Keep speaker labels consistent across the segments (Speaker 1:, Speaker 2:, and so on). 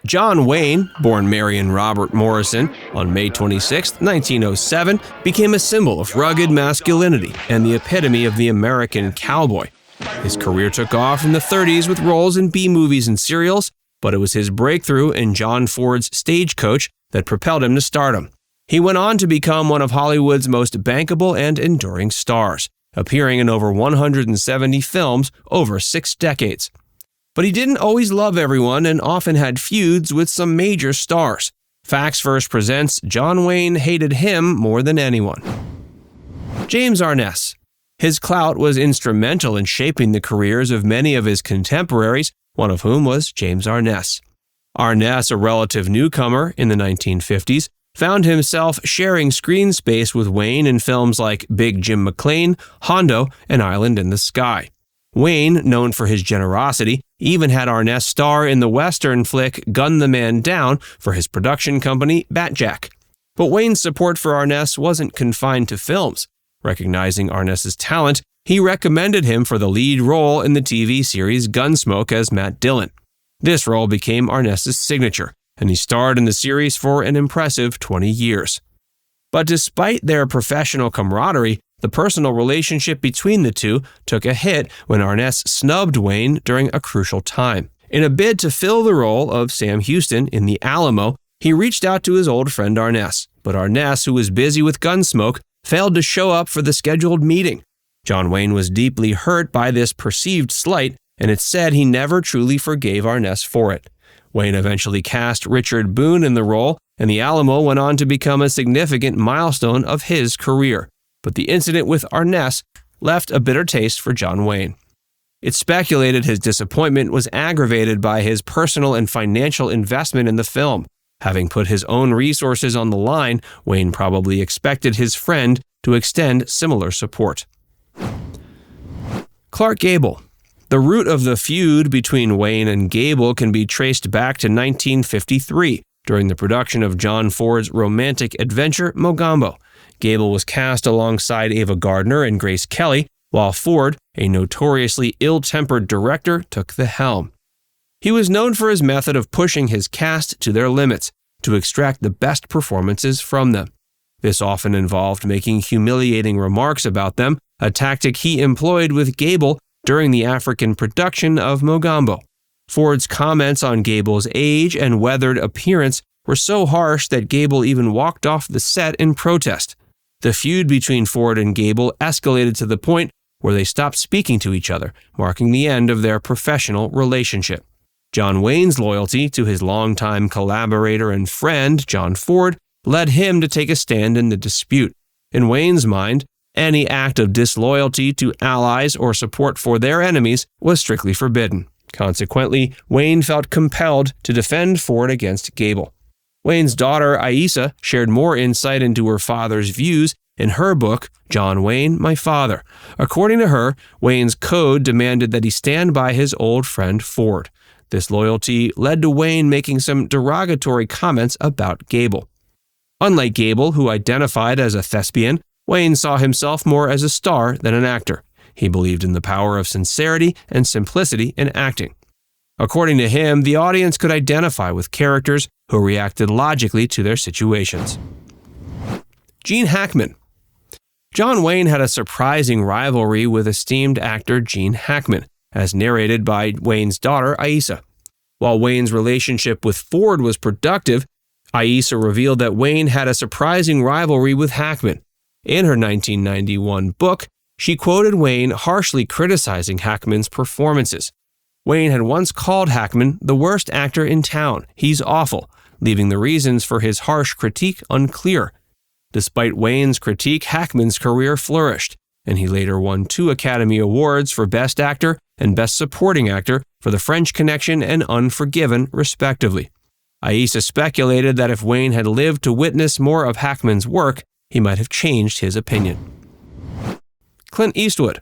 Speaker 1: John Wayne, born Marion Robert Morrison on May 26, 1907, became a symbol of rugged masculinity and the epitome of the American cowboy. His career took off in the 30s with roles in B-movies and serials, but it was his breakthrough in John Ford's Stagecoach that propelled him to stardom. He went on to become one of Hollywood's most bankable and enduring stars, appearing in over 170 films over 6 decades. But he didn't always love everyone and often had feuds with some major stars. Facts First presents John Wayne hated him more than anyone. James Arness. His clout was instrumental in shaping the careers of many of his contemporaries, one of whom was James Arness. Arness, a relative newcomer in the 1950s, found himself sharing screen space with Wayne in films like Big Jim McLean, Hondo, and Island in the Sky. Wayne, known for his generosity, even had Arness star in the Western flick Gun the Man Down for his production company, Batjack. But Wayne's support for Arness wasn't confined to films. Recognizing Arness's talent, he recommended him for the lead role in the TV series Gunsmoke as Matt Dillon. This role became Arness's signature, and he starred in the series for an impressive 20 years. But despite their professional camaraderie, the personal relationship between the two took a hit when Arness snubbed Wayne during a crucial time. In a bid to fill the role of Sam Houston in The Alamo, he reached out to his old friend Arness, but Arness, who was busy with Gunsmoke, failed to show up for the scheduled meeting. John Wayne was deeply hurt by this perceived slight, and it's said he never truly forgave Arness for it. Wayne eventually cast Richard Boone in the role, and The Alamo went on to become a significant milestone of his career. But the incident with Arness left a bitter taste for John Wayne. It's speculated his disappointment was aggravated by his personal and financial investment in the film. Having put his own resources on the line, Wayne probably expected his friend to extend similar support. Clark Gable. The root of the feud between Wayne and Gable can be traced back to 1953, during the production of John Ford's romantic adventure, Mogambo. Gable was cast alongside Ava Gardner and Grace Kelly, while Ford, a notoriously ill-tempered director, took the helm. He was known for his method of pushing his cast to their limits to extract the best performances from them. This often involved making humiliating remarks about them, a tactic he employed with Gable during the African production of Mogambo. Ford's comments on Gable's age and weathered appearance were so harsh that Gable even walked off the set in protest. The feud between Ford and Gable escalated to the point where they stopped speaking to each other, marking the end of their professional relationship. John Wayne's loyalty to his longtime collaborator and friend, John Ford, led him to take a stand in the dispute. In Wayne's mind, any act of disloyalty to allies or support for their enemies was strictly forbidden. Consequently, Wayne felt compelled to defend Ford against Gable. Wayne's daughter, Aissa, shared more insight into her father's views in her book, John Wayne, My Father. According to her, Wayne's code demanded that he stand by his old friend Ford. This loyalty led to Wayne making some derogatory comments about Gable. Unlike Gable, who identified as a thespian, Wayne saw himself more as a star than an actor. He believed in the power of sincerity and simplicity in acting. According to him, the audience could identify with characters who reacted logically to their situations. Gene Hackman. John Wayne had a surprising rivalry with esteemed actor Gene Hackman, as narrated by Wayne's daughter, Aissa. While Wayne's relationship with Ford was productive, Aissa revealed that Wayne had a surprising rivalry with Hackman. In her 1991 book, she quoted Wayne harshly criticizing Hackman's performances. Wayne had once called Hackman the worst actor in town. He's awful, leaving the reasons for his harsh critique unclear. Despite Wayne's critique, Hackman's career flourished, and he later won 2 Academy Awards for Best Actor and Best Supporting Actor for The French Connection and Unforgiven, respectively. Aissa speculated that if Wayne had lived to witness more of Hackman's work, he might have changed his opinion. Clint Eastwood.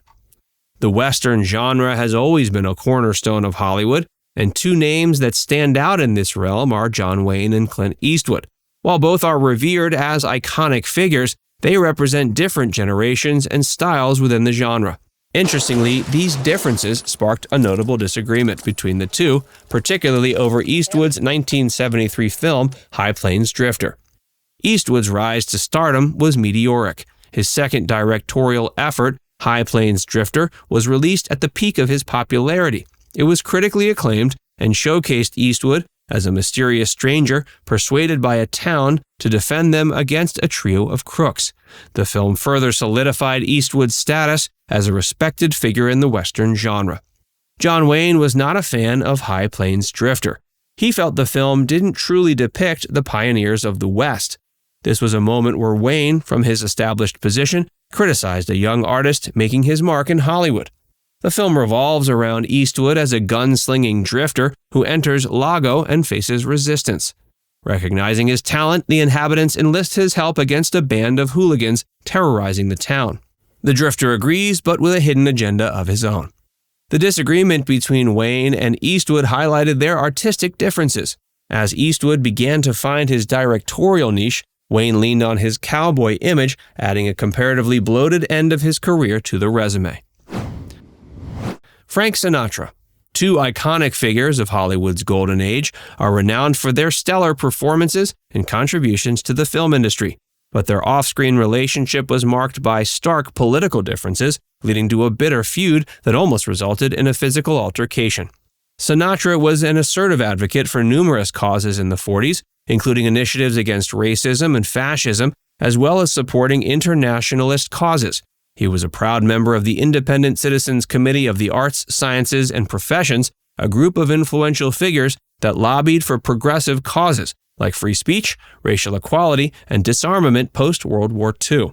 Speaker 1: The Western genre has always been a cornerstone of Hollywood, and 2 names that stand out in this realm are John Wayne and Clint Eastwood. While both are revered as iconic figures, they represent different generations and styles within the genre. Interestingly, these differences sparked a notable disagreement between the two, particularly over Eastwood's 1973 film High Plains Drifter. Eastwood's rise to stardom was meteoric. His second directorial effort, High Plains Drifter, was released at the peak of his popularity. It was critically acclaimed and showcased Eastwood as a mysterious stranger persuaded by a town to defend them against a trio of crooks. The film further solidified Eastwood's status as a respected figure in the Western genre. John Wayne was not a fan of High Plains Drifter. He felt the film didn't truly depict the pioneers of the West. This was a moment where Wayne, from his established position, criticized a young artist making his mark in Hollywood. The film revolves around Eastwood as a gun-slinging drifter who enters Lago and faces resistance. Recognizing his talent, the inhabitants enlist his help against a band of hooligans terrorizing the town. The drifter agrees, but with a hidden agenda of his own. The disagreement between Wayne and Eastwood highlighted their artistic differences. As Eastwood began to find his directorial niche, Wayne leaned on his cowboy image, adding a comparatively bloated end of his career to the resume. Frank Sinatra. Two iconic figures of Hollywood's golden age are renowned for their stellar performances and contributions to the film industry, but their off-screen relationship was marked by stark political differences, leading to a bitter feud that almost resulted in a physical altercation. Sinatra was an assertive advocate for numerous causes in the 40s, including initiatives against racism and fascism, as well as supporting internationalist causes. He was a proud member of the Independent Citizens Committee of the Arts, Sciences, and Professions, a group of influential figures that lobbied for progressive causes like free speech, racial equality, and disarmament post-World War II.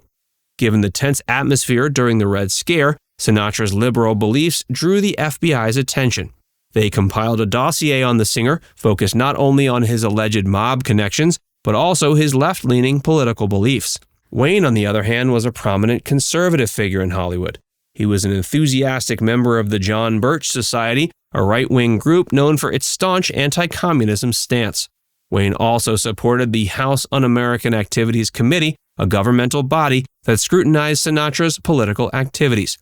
Speaker 1: Given the tense atmosphere during the Red Scare, Sinatra's liberal beliefs drew the FBI's attention. They compiled a dossier on the singer focused not only on his alleged mob connections, but also his left-leaning political beliefs. Wayne, on the other hand, was a prominent conservative figure in Hollywood. He was an enthusiastic member of the John Birch Society, a right-wing group known for its staunch anti-communism stance. Wayne also supported the House Un-American Activities Committee, a governmental body that scrutinized Sinatra's political activities.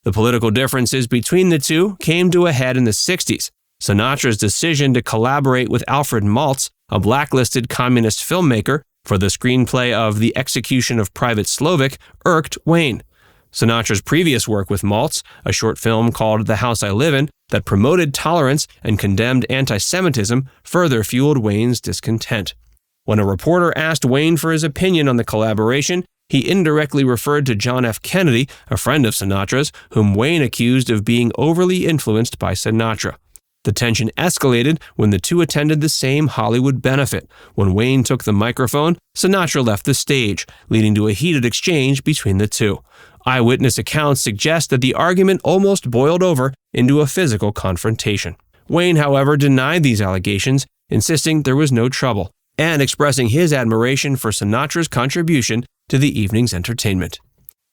Speaker 1: The political differences between the two came to a head in the 60s. Sinatra's decision to collaborate with Alfred Maltz, a blacklisted communist filmmaker, for the screenplay of The Execution of Private Slovik, irked Wayne. Sinatra's previous work with Maltz, a short film called The House I Live In, that promoted tolerance and condemned anti-Semitism, further fueled Wayne's discontent. When a reporter asked Wayne for his opinion on the collaboration, he indirectly referred to John F. Kennedy, a friend of Sinatra's, whom Wayne accused of being overly influenced by Sinatra. The tension escalated when the two attended the same Hollywood benefit. When Wayne took the microphone, Sinatra left the stage, leading to a heated exchange between the two. Eyewitness accounts suggest that the argument almost boiled over into a physical confrontation. Wayne, however, denied these allegations, insisting there was no trouble, and expressing his admiration for Sinatra's contribution to the evening's entertainment.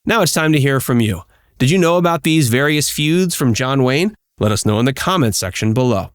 Speaker 1: Now it's time to hear from you. Did you know about these various feuds from John Wayne? Let us know in the comments section below.